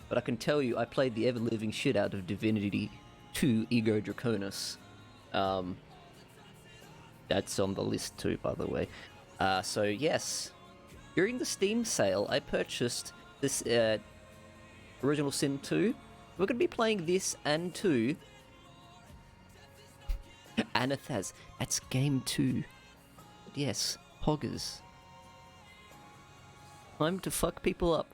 but I can tell you I played the ever-living shit out of Divinity 2 Ego Draconis. That's on the list too, by the way. So yes, during the Steam sale, I purchased this Original Sin 2. We're going to be playing this and 2. Anathaz, that's game 2. Yes, hoggers. Time to fuck people up.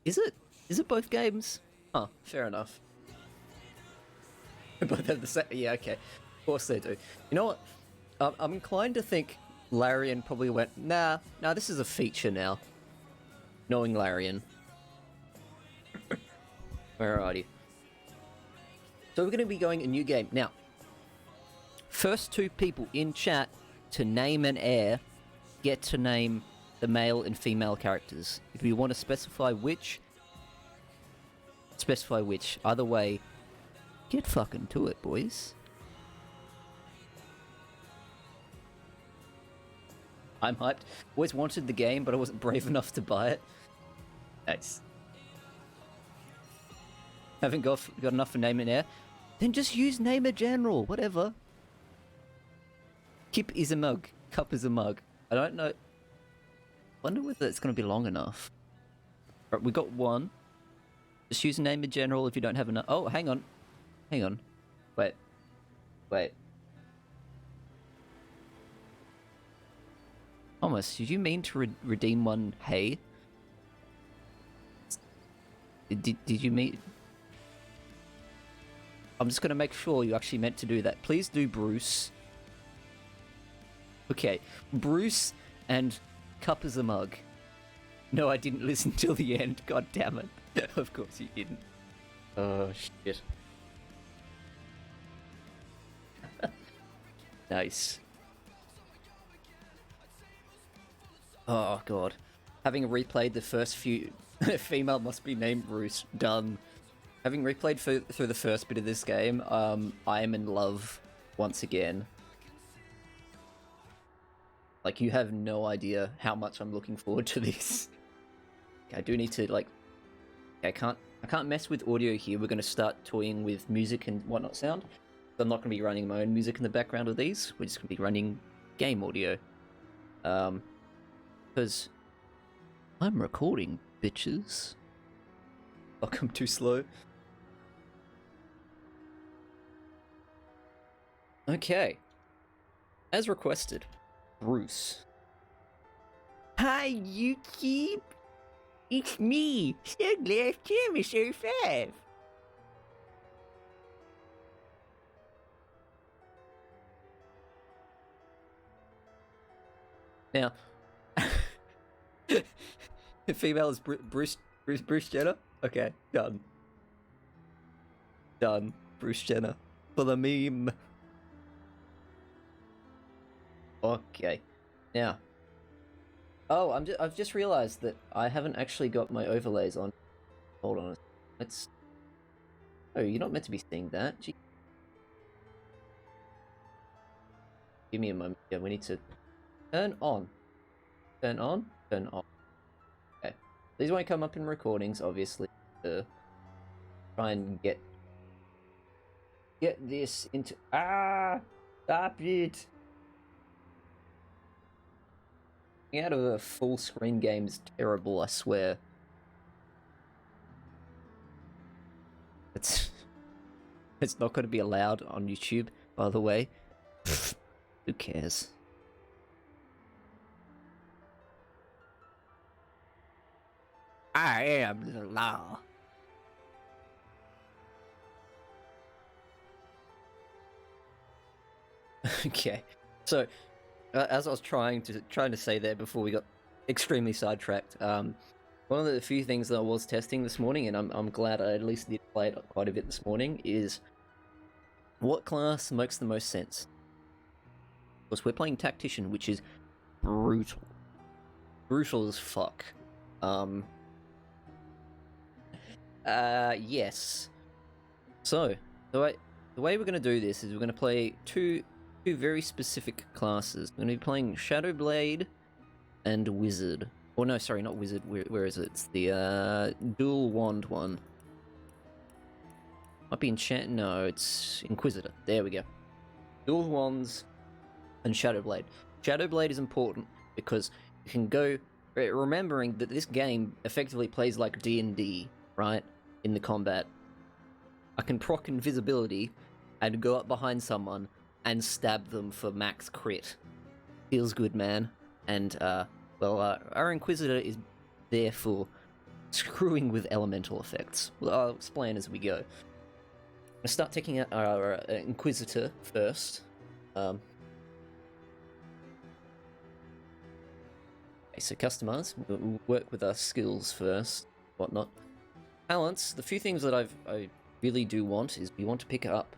Is it? Is it both games? Huh, fair enough. Both have the same. Yeah, okay. Of course they do. You know what? I'm inclined to think Larian probably went, nah, this is a feature now. Knowing Larian. Alrighty. So we're going to be going a new game. Now, first 2 people in chat to name an heir get to name the male and female characters. If you want to specify which, specify which. Either way, get fucking to it, boys. I'm hyped. Always wanted the game, but I wasn't brave enough to buy it. Nice. Haven't got enough for name and heir? Then just use name a general, whatever. Kip is a mug. Cup is a mug. I don't know. Wonder whether it's going to be long enough. Right, we got 1. Just use a name in general if you don't have enough. Oh, hang on. Hang on. Wait. Thomas, did you mean to redeem one hey? Did you mean... I'm just going to make sure you actually meant to do that. Please do Bruce. Okay, Bruce and Cup as a mug. No, I didn't listen till the end. God damn it. Of course you didn't. Oh, shit. Nice. Oh, God. Having replayed the first few... Female must be named Bruce. Done. Having replayed through the first bit of this game, I am in love once again. Like, you have no idea how much I'm looking forward to this. I do need to, like... I can't mess with audio here. We're going to start toying with music and whatnot sound. So I'm not going to be running my own music in the background of these. We're just going to be running game audio. Because I'm recording, bitches. Fuck, I'm too slow. Okay. As requested, Bruce. Hi, YouTube. It's me, Suglass Tiramisu 5. Now, the female is Bruce Jenner? Okay, done. Done. Bruce Jenner. For the meme. Okay. Now. Oh, I've just realized that I haven't actually got my overlays on. Hold on. Let's... Oh, you're not meant to be seeing that. Gee. Give me a moment. Yeah, we need to turn on. Turn on. Turn off. Okay. These won't come up in recordings, obviously. To try and get this into... Ah! Stop it! Getting out of a full screen game is terrible, I swear. It's not going to be allowed on YouTube, by the way. Who cares? I am the law. Okay, so as I was trying to say there before we got extremely sidetracked, one of the few things that I was testing this morning, and I'm glad I at least did play it quite a bit this morning, is what class makes the most sense. Of course, we're playing Tactician, which is brutal. Brutal as fuck. Yes. So, the way we're going to do this is we're going to play two very specific classes. We're going to be playing Shadowblade and Wizard. Or no, sorry, not wizard. Where is it? It's the dual wand one. Might be enchant. No, it's inquisitor. There we go. Dual wands and Shadowblade. Shadowblade is important because you can go. Remembering that this game effectively plays like D&D, right? In the combat, I can proc invisibility and go up behind someone and stab them for max crit. Feels good, man. And our Inquisitor is there for screwing with elemental effects. Well, I'll explain as we go. I'll start taking out our Inquisitor first. Okay, so customize. We'll work with our skills first, whatnot. Talents. The few things that I really do want is we want to pick up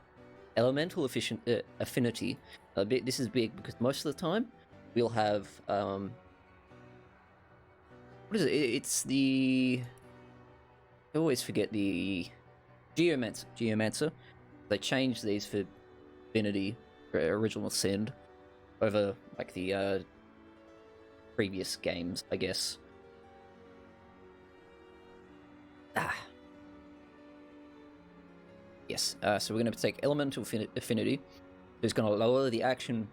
elemental affinity. This is big because most of the time we'll have what is it? It's the I always forget the Geomancer. They changed these for Divinity Original Sin over like the previous games, I guess. Yes, so we're going to take Elemental Affinity. It's going to lower the action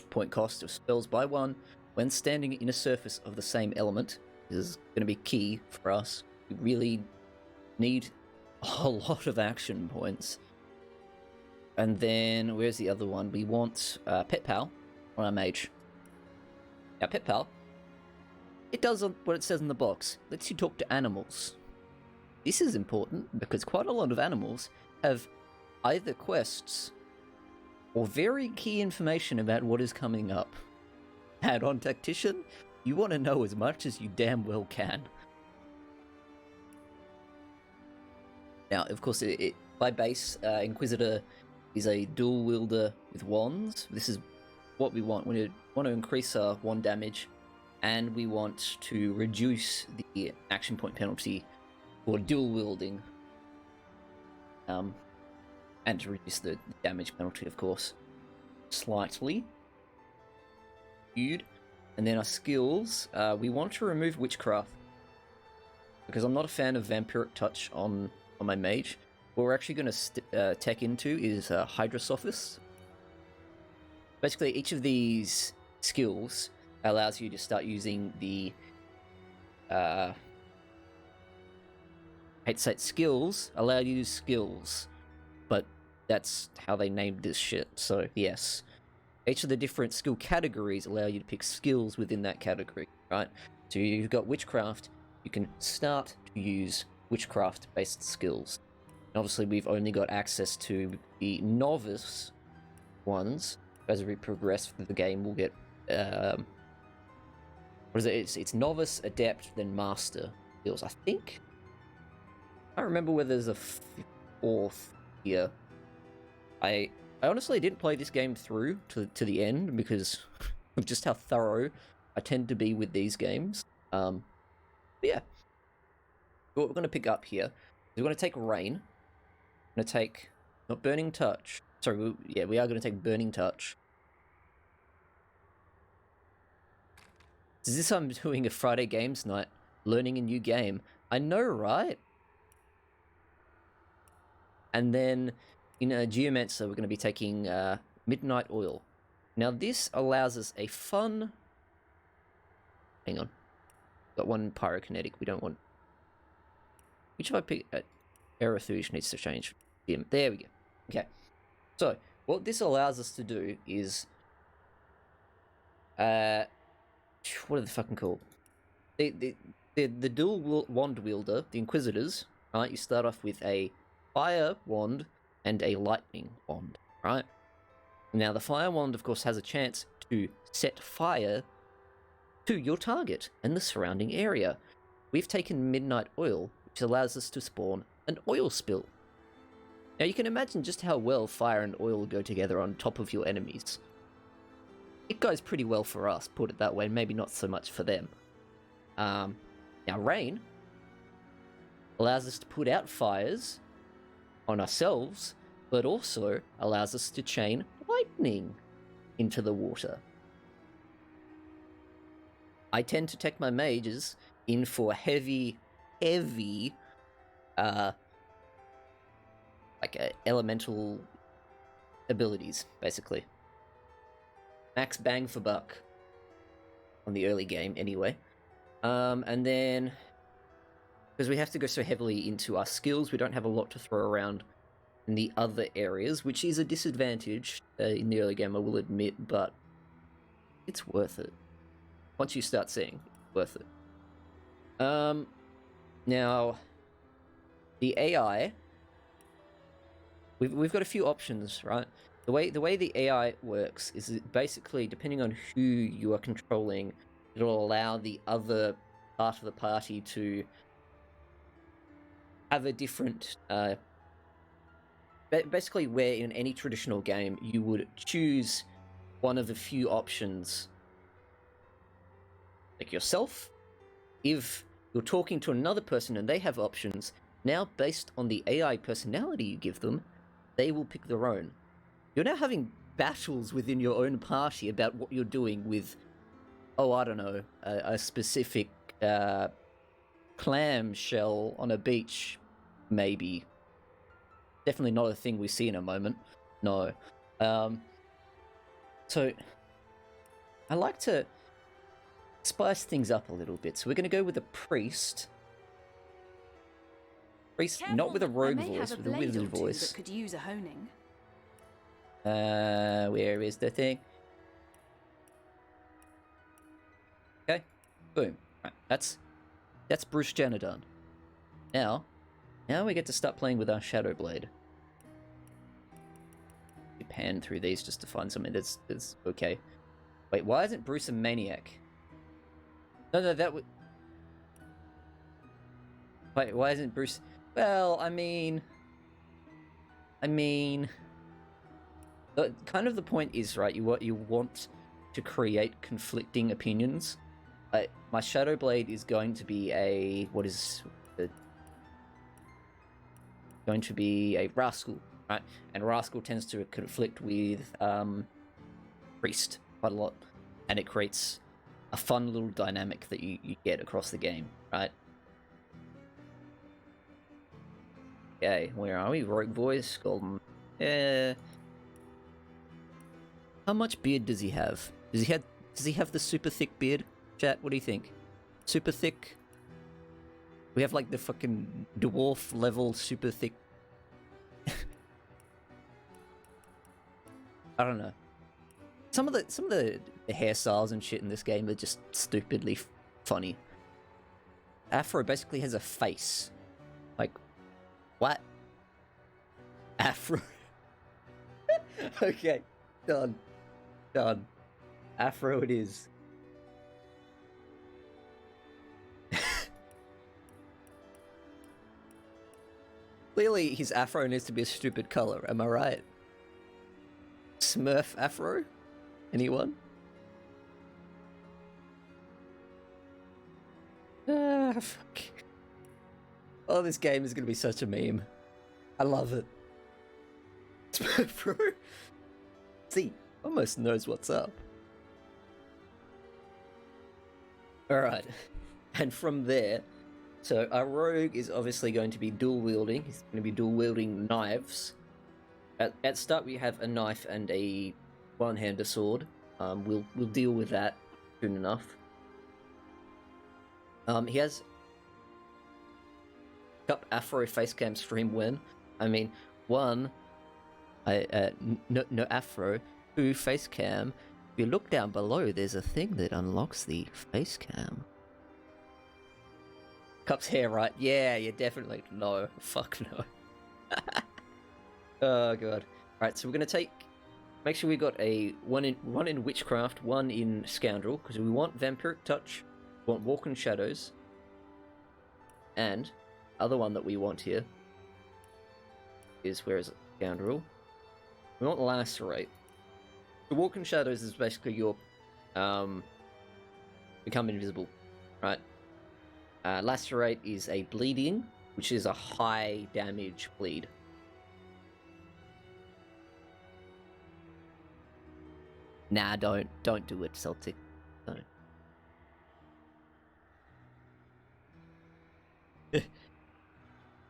point cost of spells by 1 when standing in a surface of the same element. This is going to be key for us. We really need a whole lot of action points. And then, where's the other one? We want Pet Pal on our mage. Now, Pet Pal, it does what it says in the box. Lets you talk to animals. This is important because quite a lot of animals have either quests or very key information about what is coming up. And on Tactician, you want to know as much as you damn well can. Now, of course, by base, Inquisitor is a dual wielder with wands. This is what we want. We want to increase our wand damage, and we want to reduce the action point penalty for dual wielding. And to reduce the damage penalty, of course, slightly. And then our skills, we want to remove Witchcraft, because I'm not a fan of Vampiric Touch on my mage. What we're actually going to tech into is Hydrosophist. Basically, each of these skills allows you to start using the I hate to say it, skills allow you to use skills, but that's how they named this shit. So yes, each of the different skill categories allow you to pick skills within that category, right? So you've got Witchcraft, you can start to use Witchcraft-based skills. And obviously, we've only got access to the Novice ones. As we progress through the game, we'll get what is it? It's Novice, Adept, then Master skills, I think. I don't remember whether there's a fourth here. I honestly didn't play this game through to the end because of just how thorough I tend to be with these games. But yeah. What we're going to pick up here is we're going to take Rain. We're going to take, not Burning Touch. Sorry, we are going to take Burning Touch. Is this I'm doing a Friday games night, learning a new game? I know, right? And then in Geomancer, we're going to be taking Midnight Oil. Now this allows us a fun... Hang on. Got one Pyrokinetic. We don't want... Which have I picked? Aerothouge needs to change. There we go. Okay. So, what this allows us to do is... what are they fucking called? The dual wand wielder, the Inquisitors, right? You start off with a fire wand and a lightning wand, right? Now, the fire wand, of course, has a chance to set fire to your target and the surrounding area. We've taken Midnight Oil, which allows us to spawn an oil spill. Now, you can imagine just how well fire and oil go together on top of your enemies. It goes pretty well for us, put it that way, maybe not so much for them. Now, Rain allows us to put out fires on ourselves, but also allows us to chain lightning into the water. I tend to take my mages in for heavy, elemental abilities, basically. Max bang for buck on the early game, anyway. And then, because we have to go so heavily into our skills, we don't have a lot to throw around in the other areas, which is a disadvantage in the early game, I will admit, but it's worth it. Once you start seeing, it's worth it. Now, the AI, we've got a few options, right? The way the AI works is that basically, depending on who you are controlling, it'll allow the other part of the party to have a different basically, where in any traditional game you would choose one of a few options, like yourself. If you're talking to another person and they have options, now based on the AI personality you give them, they will pick their own. You're now having battles within your own party about what you're doing with, I don't know, a specific clam shell on a beach, maybe. Definitely not a thing we see in a moment. No. So, I like to spice things up a little bit. So we're going to go with a priest. Priest, Careful, not with a rogue voice, with with a wizard voice. That could use a honing. Where is the thing? Okay, boom. Right, that's Bruce Jenner done. Now we get to start playing with our Shadow Blade. You pan through these just to find something that's okay. Wait, why isn't Bruce a maniac? No, that would. Wait, why isn't Bruce? Well, I mean, kind of the point is, right, you want to create conflicting opinions. My Shadow Blade is going to be going to be a Rascal, right? And Rascal tends to conflict with Priest quite a lot, and it creates a fun little dynamic that you get across the game, right? Okay, where are we? Rogue voice, golden. How much beard does he have? Does he have the super thick beard? Chat, what do you think? Super thick? We have like the fucking dwarf level super thick. I don't know. Some of the hairstyles and shit in this game are just stupidly funny. Afro basically has a face. Like, what? Afro. Okay, done. Afro it is. Clearly, his afro needs to be a stupid color, am I right? Smurf afro? Anyone? Fuck. Oh, this game is gonna be such a meme. I love it. Smurf bro. See, almost knows what's up. Alright. And from there, so our rogue is obviously going to be dual wielding. He's going to be dual wielding knives. At start we have a knife and a one-hander sword. We'll deal with that soon enough. He has up Afro facecam stream when. I mean, one, no Afro. Two, facecam. If you look down below, there's a thing that unlocks the facecam. Cup's hair, right? Yeah, definitely. No, fuck no. Oh god. Alright, so we're gonna make sure we got one in Witchcraft, one in Scoundrel, because we want Vampiric Touch, we want Walk in Shadows, and other one that we want here is, where is it? Scoundrel. We want Lacerate. The Walk in Shadows is basically your become invisible, right? Lacerate is a bleeding, which is a high damage bleed. Nah, don't do it, Celtic. Don't.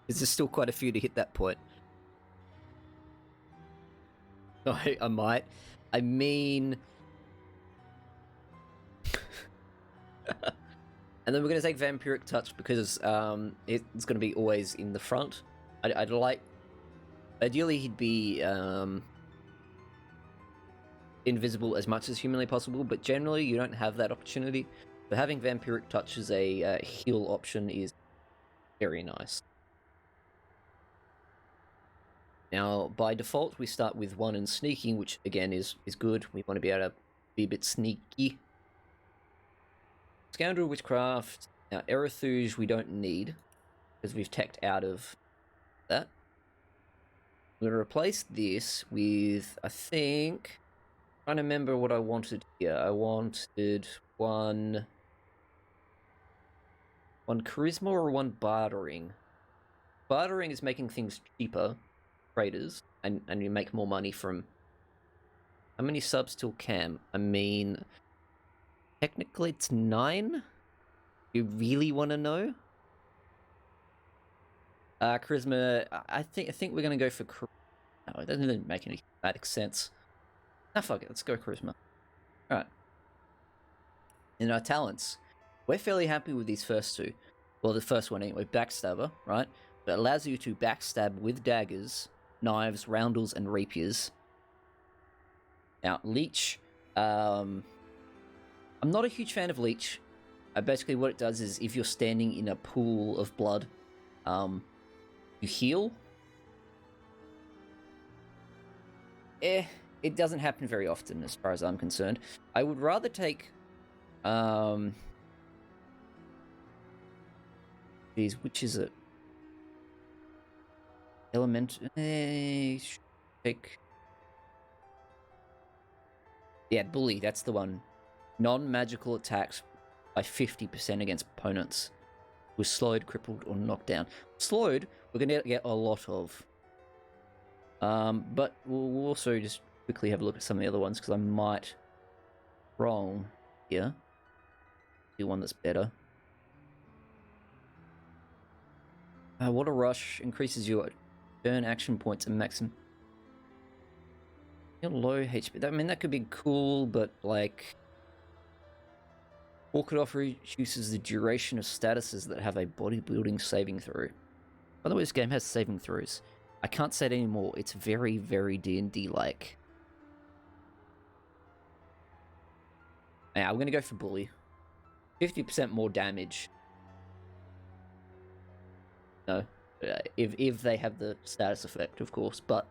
There's still quite a few to hit that point. I might. I mean... And then we're going to take Vampiric Touch because it's going to be always in the front. I'd like... Ideally, he'd be invisible as much as humanly possible, but generally you don't have that opportunity. So having Vampiric Touch as a heal option is very nice. Now, by default, we start with 1 in Sneaking, which again is good. We want to be able to be a bit sneaky. Scoundrel Witchcraft. Now, Erethuge we don't need, because we've teched out of that. I'm going to replace this with, I think... I'm trying to remember what I wanted here. I wanted one Charisma or 1 Bartering. Bartering is making things cheaper, traders, and you make more money from... How many subs till Cam? I mean... Technically, it's 9. You really want to know? Charisma. I think we're gonna go for. No, it doesn't make any dramatic sense. Nah, fuck it. Let's go Charisma. All right. In our talents, we're fairly happy with these first 2. Well, the first one anyway, Backstabber, right? That allows you to backstab with daggers, knives, roundels, and rapiers. Now, Leech. I'm not a huge fan of Leech. Basically, what it does is if you're standing in a pool of blood, you heal. It doesn't happen very often, as far as I'm concerned. I would rather take, geez, which is it? Element. Take. Yeah, Bully. That's the one. Non-magical attacks by 50% against opponents who are slowed, crippled, or knocked down. Slowed, we're going to get a lot of. But we'll also just quickly have a look at some of the other ones, because I might wrong here. Do one that's better. Water Rush increases your turn action points and maximum. You're low HP. I mean, that could be cool, but like... Walk it off reduces the duration of statuses that have a bodybuilding saving throw. By the way, this game has saving throws. I can't say it anymore. It's very, very D&D-like. Now, we're going to go for Bully. 50% more damage. No. If they have the status effect, of course. But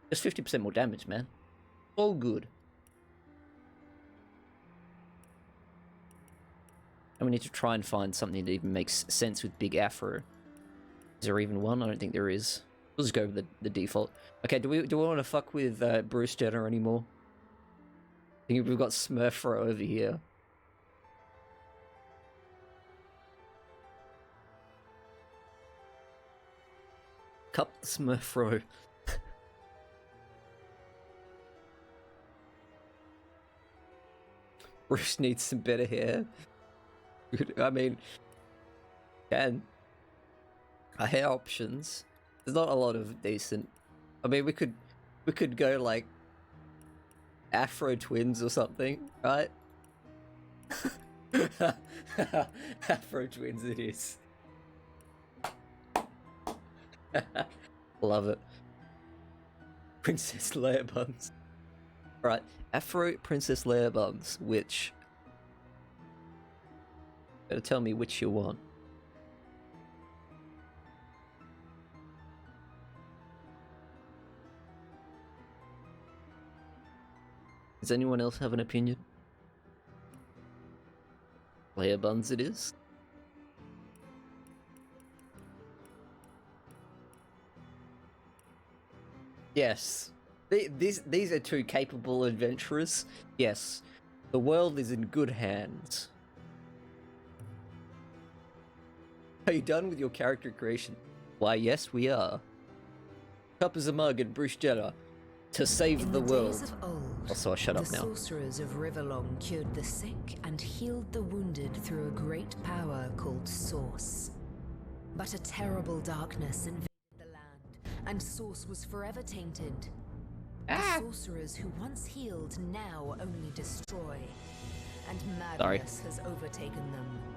just 50% more damage, man. All good. And we need to try and find something that even makes sense with Big Afro. Is there even one? I don't think there is. We'll just go with the default. Okay, do we want to fuck with Bruce Jenner anymore? I think we've got Smurfro over here. Cup Smurfro. Bruce needs some better hair. I mean, our hair options. There's not a lot of decent. I mean, we could go like Afro Twins or something, right? Afro Twins it is. Love it. Princess Leia buns. Right, Afro Princess Leia buns, which... Better tell me which you want. Does anyone else have an opinion? Leia buns it is. Yes. These are 2 capable adventurers. Yes. The world is in good hands. Are you done with your character creation? Why, yes, we are. Cup as a mug and Bruce Jenner. To save the world. Days of old, Also, I'll shut up the now. sorcerers of Riverlong cured the sick and healed the wounded through a great power called Source. But a terrible darkness and and source was forever tainted. Ah! The sorcerers who once healed now only destroy, and Sorry. madness has overtaken them.